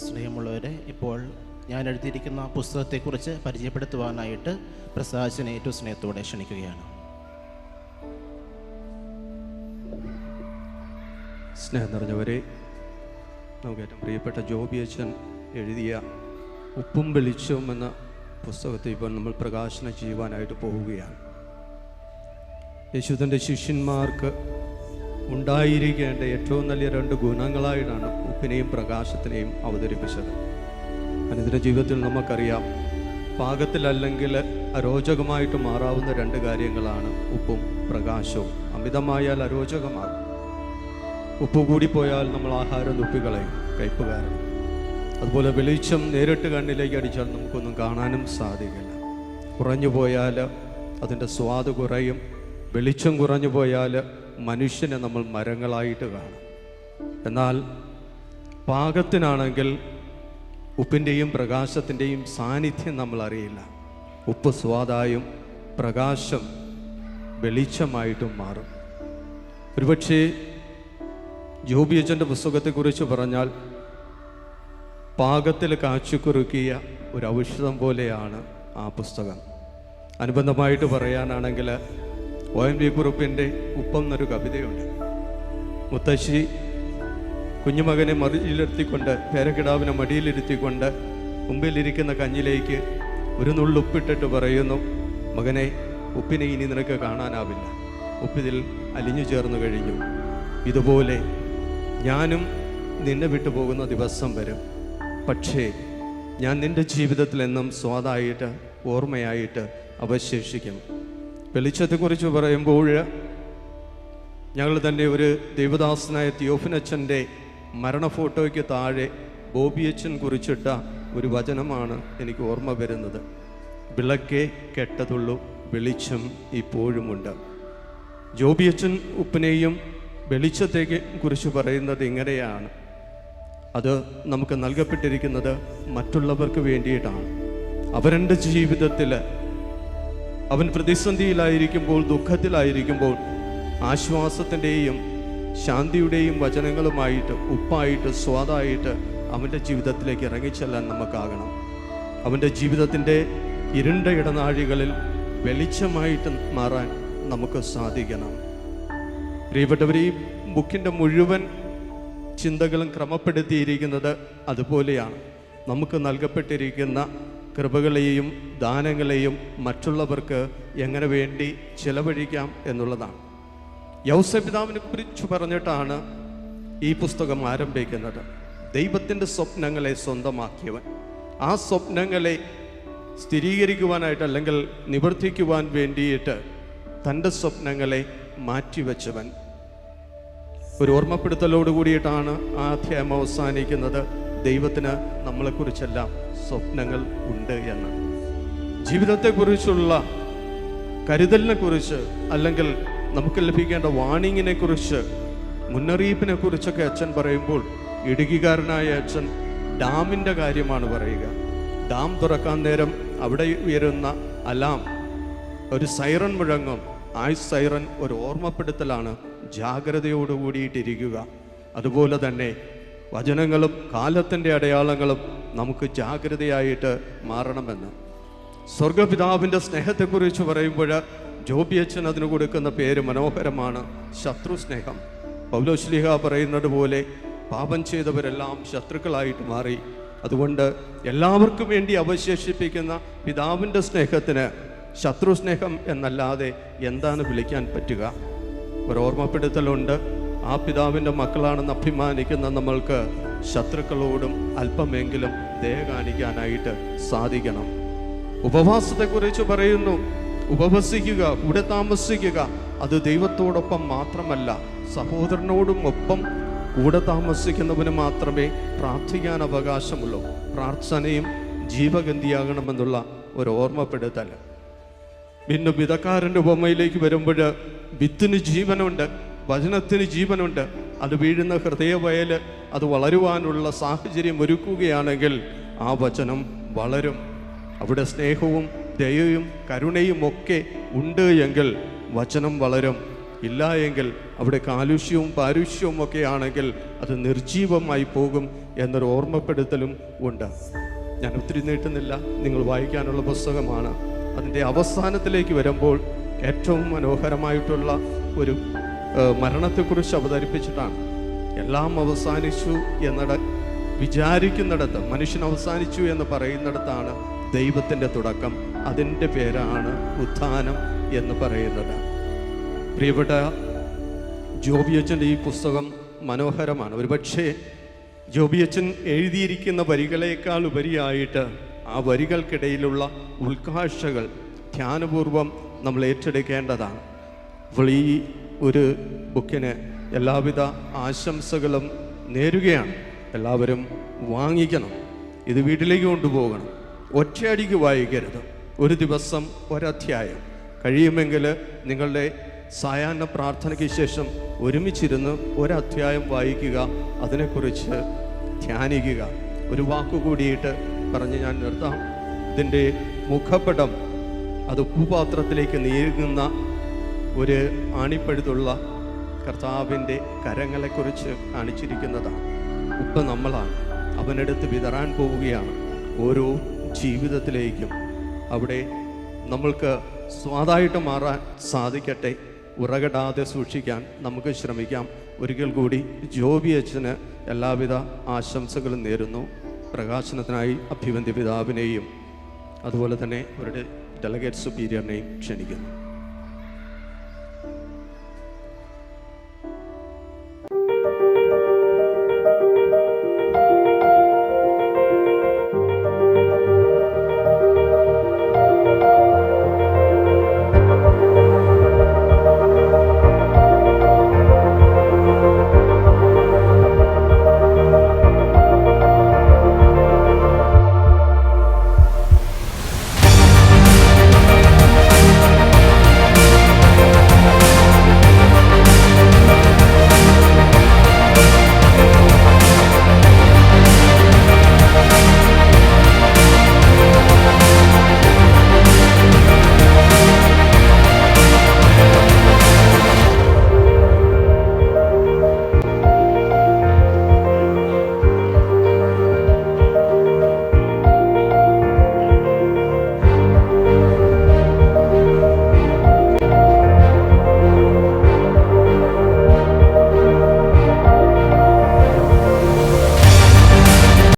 സ്നേഹമുള്ളവരെ, ഇപ്പോൾ ഞാൻ എഴുതിയിരിക്കുന്ന പുസ്തകത്തെക്കുറിച്ച് പരിചയപ്പെടുത്തുവാനായിട്ട് പ്രസാദിനെ ഏറ്റവും സ്നേഹത്തോടെ ക്ഷണിക്കുകയാണ്. സ്നേഹം നിറഞ്ഞവരെ, നമുക്ക് ഏറ്റവും പ്രിയപ്പെട്ട ജോബി അച്ഛൻ എഴുതിയ ഉപ്പും വെളിച്ചവും എന്ന പുസ്തകത്തെ ഇപ്പോൾ നമ്മൾ പ്രകാശനം ചെയ്യുവാനായിട്ട് പോവുകയാണ്. യേശുവിൻ്റെ ശിഷ്യന്മാർക്ക് ഉണ്ടായിരിക്കേണ്ട ഏറ്റവും നല്ല 2 ഗുണങ്ങളായിട്ടാണ് ഉപ്പിനെയും പ്രകാശത്തിനെയും അവതരിപ്പിച്ചത്. അനുദിന ജീവിതത്തിൽ നമുക്കറിയാം, പാകത്തിലല്ലെങ്കിൽ അരോചകമായിട്ട് മാറാവുന്ന 2 കാര്യങ്ങളാണ് ഉപ്പും പ്രകാശവും. അമിതമായാൽ അരോചകമാകും. ഉപ്പ് കൂടിപ്പോയാൽ നമ്മൾ ആഹാരം തുപ്പിക്കളയും, കയ്പ് കാരണം. അതുപോലെ വെളിച്ചം നേരിട്ട് കണ്ണിലേക്ക് അടിച്ചാൽ നമുക്കൊന്നും കാണാനും സാധിക്കില്ല. കുറഞ്ഞു പോയാൽ അതിൻ്റെ സ്വാദ് കുറയും. വെളിച്ചം കുറഞ്ഞു പോയാൽ മനുഷ്യനെ നമ്മൾ മരങ്ങളായിട്ട് കാണും. എന്നാൽ പാകത്തിനാണെങ്കിൽ ഉപ്പിൻ്റെയും പ്രകാശത്തിൻ്റെയും സാന്നിധ്യം നമ്മൾ അറിയില്ല. ഉപ്പ് സ്വാദായും പ്രകാശം വെളിച്ചമായിട്ടും മാറും. ഒരുപക്ഷെ ജോബി അച്ഛൻ്റെ പുസ്തകത്തെക്കുറിച്ച് പറഞ്ഞാൽ പാകത്തിൽ കാച്ചിക്കുറുക്കിയ ഒരു ഔഷധം പോലെയാണ് ആ പുസ്തകം. അനുബന്ധമായിട്ട് പറയാനാണെങ്കിൽ ONV കുറുപ്പിൻ്റെ ഉപ്പം എന്നൊരു കവിതയുണ്ട്. മുത്തശ്ശി കുഞ്ഞുമകനെ മടിയിലിരുത്തിക്കൊണ്ട്, പേരക്കിടാവിനെ മടിയിലിരുത്തിക്കൊണ്ട് മുമ്പിലിരിക്കുന്ന കഞ്ഞിലേക്ക് ഒരു നുള്ളുപ്പിട്ടിട്ട് പറയുന്നു, മകനെ, ഉപ്പിനെ ഇനി നിനക്ക് കാണാനാവില്ല, ഉപ്പിതിൽ അലിഞ്ഞു ചേർന്ന് കഴിഞ്ഞു. ഇതുപോലെ ഞാനും നിന്നെ വിട്ടു പോകുന്ന ദിവസം വരും. പക്ഷേ ഞാൻ നിൻ്റെ ജീവിതത്തിൽ എന്നും സ്വാദായിട്ട്, ഓർമ്മയായിട്ട് അവശേഷിക്കും. വെളിച്ചത്തെക്കുറിച്ച് പറയുമ്പോൾ ഞങ്ങൾ തന്നെ ഒരു ദേവദാസനായ തിയോഫിനച്ഛൻ്റെ മരണ ഫോട്ടോയ്ക്ക് താഴെ ബോബിയച്ഛൻ കുറിച്ചിട്ട ഒരു വചനമാണ് എനിക്ക് ഓർമ്മ വരുന്നത്. വിളക്കേ കെട്ടതുള്ളൂ, വെളിച്ചം ഇപ്പോഴുമുണ്ട്. ജോബിയച്ഛൻ ഉപ്പിനെയും വെളിച്ചത്തേക്ക് കുറിച്ച് പറയുന്നത് ഇങ്ങനെയാണ്. അത് നമുക്ക് നൽകപ്പെട്ടിരിക്കുന്നത് മറ്റുള്ളവർക്ക് വേണ്ടിയിട്ടാണ്. അവരുടെ ജീവിതത്തിൽ അവൻ പ്രതിസന്ധിയിലായിരിക്കുമ്പോൾ, ദുഃഖത്തിലായിരിക്കുമ്പോൾ ആശ്വാസത്തിൻ്റെയും ശാന്തിയുടെയും വചനങ്ങളുമായിട്ട്, ഉപ്പായിട്ട്, സ്വാദായിട്ട് അവൻ്റെ ജീവിതത്തിലേക്ക് ഇറങ്ങിച്ചെല്ലാൻ നമുക്കാകണം. അവൻ്റെ ജീവിതത്തിൻ്റെ ഇരുണ്ട ഇടനാഴികളിൽ വെളിച്ചമായിട്ട് മാറാൻ നമുക്ക് സാധിക്കണം. പ്രിയപ്പെട്ടവർ, ഈ ബുക്കിൻ്റെ മുഴുവൻ ചിന്തകളും ക്രമപ്പെടുത്തിയിരിക്കുന്നത് അതുപോലെയാണ്. നമുക്ക് നൽകപ്പെട്ടിരിക്കുന്ന കൃപകളെയും ദാനങ്ങളെയും മറ്റുള്ളവർക്ക് എങ്ങനെ വേണ്ടി ചെലവഴിക്കാം എന്നുള്ളതാണ്. യൗസപിതാവിനെ കുറിച്ച് പറഞ്ഞിട്ടാണ് ഈ പുസ്തകം ആരംഭിക്കുന്നത്. ദൈവത്തിൻ്റെ സ്വപ്നങ്ങളെ സ്വന്തമാക്കിയവൻ, ആ സ്വപ്നങ്ങളെ സ്ഥിരീകരിക്കുവാനായിട്ട് അല്ലെങ്കിൽ നിവർത്തിക്കുവാൻ വേണ്ടിയിട്ട് തൻ്റെ സ്വപ്നങ്ങളെ മാറ്റിവെച്ചവൻ. ഒരു ഓർമ്മപ്പെടുത്തലോട് കൂടിയിട്ടാണ് ആ അധ്യായം അവസാനിക്കുന്നത്. ദൈവത്തിന് നമ്മളെക്കുറിച്ചെല്ലാം സ്വപ്നങ്ങൾ ഉണ്ട് എന്ന്. ജീവിതത്തെക്കുറിച്ചുള്ള കരുതലിനെ കുറിച്ച്, അല്ലെങ്കിൽ നമുക്ക് ലഭിക്കേണ്ട വാണിങ്ങിനെ കുറിച്ച്, മുന്നറിയിപ്പിനെ കുറിച്ചൊക്കെ അച്ഛൻ പറയുമ്പോൾ, ഇടുക്കിക്കാരനായ അച്ഛൻ ഡാമിൻ്റെ കാര്യമാണ് പറയുക. ഡാം തുറക്കാൻ നേരം അവിടെ ഉയരുന്ന അലാം, ഒരു സൈറൺ മുഴങ്ങും. ആ സൈറൺ ഒരു ഓർമ്മപ്പെടുത്തലാണ്, ജാഗ്രതയോടുകൂടിയിട്ടിരിക്കുക. അതുപോലെ തന്നെ വചനങ്ങളും കാലത്തിൻ്റെ അടയാളങ്ങളും നമുക്ക് ജാഗ്രതയായിട്ട് മാറണമെന്ന്. സ്വർഗപിതാവിൻ്റെ സ്നേഹത്തെക്കുറിച്ച് പറയുമ്പോൾ ജോബി അച്ഛൻ അതിന് കൊടുക്കുന്ന പേര് മനോഹരമാണ്, ശത്രുസ്നേഹം. പൗലോസ്ലീഹ പറയുന്നത് പോലെ പാപം ചെയ്തവരെല്ലാം ശത്രുക്കളായിട്ട് മാറി. അതുകൊണ്ട് എല്ലാവർക്കും വേണ്ടി അവശേഷിപ്പിക്കുന്ന പിതാവിൻ്റെ സ്നേഹത്തിന് ശത്രുസ്നേഹം എന്നല്ലാതെ എന്താണ് വിളിക്കാൻ പറ്റുക? ഒരു ഓർമ്മപ്പെടുത്തലുണ്ട്. ആ പിതാവിൻ്റെ മക്കളാണെന്ന് അഭിമാനിക്കുന്ന നമ്മൾക്ക് ശത്രുക്കളോടും അല്പമെങ്കിലും ദയ കാണിക്കാനായിട്ട് സാധിക്കണം. ഉപവാസത്തെക്കുറിച്ച് പറയുന്നു, ഉപവസിക്കുക, കൂടെ താമസിക്കുക. അത് ദൈവത്തോടൊപ്പം മാത്രമല്ല, സഹോദരനോടും ഒപ്പം കൂടെ താമസിക്കുന്നവന് മാത്രമേ പ്രാർത്ഥിക്കാൻ അവകാശമുള്ളൂ. പ്രാർത്ഥനയും ജീവഗന്ധിയാകണമെന്നുള്ള ഒരു ഓർമ്മപ്പെടുത്തൽ. പിന്നെ വിതക്കാരൻ്റെ ഉപമയിലേക്ക് വരുമ്പോൾ വിത്തിന് ജീവനുണ്ട്, വചനത്തിന് ജീവനുണ്ട്. അത് വീഴുന്ന ഹൃദയവയൽ അത് വളരുവാനുള്ള സാഹചര്യം ഒരുക്കുകയാണെങ്കിൽ ആ വചനം വളരും. അവിടെ സ്നേഹവും ദയയും കരുണയും ഒക്കെ ഉണ്ട് എങ്കിൽ വചനം വളരും. ഇല്ല എങ്കിൽ അവിടെ കാലുഷ്യവും പാരുഷ്യവും ഒക്കെ ആണെങ്കിൽ അത് നിർജീവമായി പോകും എന്നൊരു ഓർമ്മപ്പെടുത്തലും ഉണ്ട്. ഞാൻ ഒത്തിരി നീട്ടുന്നില്ല, നിങ്ങൾ വായിക്കാനുള്ള പുസ്തകമാണ്. അതിൻ്റെ അവസാനത്തിലേക്ക് വരുമ്പോൾ ഏറ്റവും മനോഹരമായിട്ടുള്ള ഒരു മരണത്തെക്കുറിച്ച് അവതരിപ്പിച്ചിട്ടാണ്. എല്ലാം അവസാനിച്ചു വിചാരിക്കുന്നിടത്ത്, മനുഷ്യൻ അവസാനിച്ചു എന്ന് പറയുന്നിടത്താണ് ദൈവത്തിൻ്റെ തുടക്കം. അതിൻ്റെ പേരാണ് ഉത്ഥാനം എന്ന് പറയുന്നത്. പ്രിയപ്പെട്ട ജോബിയച്ചൻ്റെ ഈ പുസ്തകം മനോഹരമാണ്. ഒരുപക്ഷേ ജോബിയച്ചൻ എഴുതിയിരിക്കുന്ന വരികളേക്കാൾ ഉപരിയായിട്ട് ആ വരികൾക്കിടയിലുള്ള ഉൾക്കാഴ്ചകൾ ധ്യാനപൂർവം നമ്മൾ ഏറ്റെടുക്കേണ്ടതാണ്. അപ്പോൾ ഈ ഒരു ബുക്കിന് എല്ലാവിധ ആശംസകളും നേരുകയാണ്. എല്ലാവരും വാങ്ങിക്കണം, ഇത് വീട്ടിലേക്ക് കൊണ്ടുപോകണം. ഒറ്റയടിക്ക് വായിക്കരുത്. ഒരു ദിവസം ഒരധ്യായം, കഴിയുമെങ്കിൽ നിങ്ങളുടെ സായാഹ്ന പ്രാർത്ഥനയ്ക്ക് ശേഷം ഒരുമിച്ചിരുന്ന് ഒരധ്യായം വായിക്കുക, അതിനെക്കുറിച്ച് ധ്യാനിക്കുക. ഒരു വാക്കുകൂടിയിട്ട് പറഞ്ഞ് ഞാൻ നിർത്താം. ഇതിൻ്റെ മുഖപടം അത് ഉപ്പുപാത്രത്തിലേക്ക് നീങ്ങുന്ന ഒരു ആണിപ്പഴുതുള്ള കർത്താവിൻ്റെ കരങ്ങളെക്കുറിച്ച് കാണിച്ചിരിക്കുന്നതാണ്. ഉപ്പ് നമ്മളാണ്, അവനെടുത്ത് വിതറാൻ പോവുകയാണ് ഓരോ ജീവിതത്തിലേക്കും. അവിടെ നമ്മൾക്ക് സ്വാദായിട്ട് മാറാൻ സാധിക്കട്ടെ. ഉറകടാതെ സൂക്ഷിക്കാൻ നമുക്ക് ശ്രമിക്കാം. ഒരിക്കൽ കൂടി ജോബി അച്ഛന് എല്ലാവിധ ആശംസകളും നേരുന്നു. പ്രകാശനത്തിനായി അഭിവന്ദ്യ പിതാവിനെയും അതുപോലെ തന്നെ അവരുടെ ഡെലഗേറ്റ് സുപ്പീരിയറിനെയും ക്ഷണിക്കുന്നു.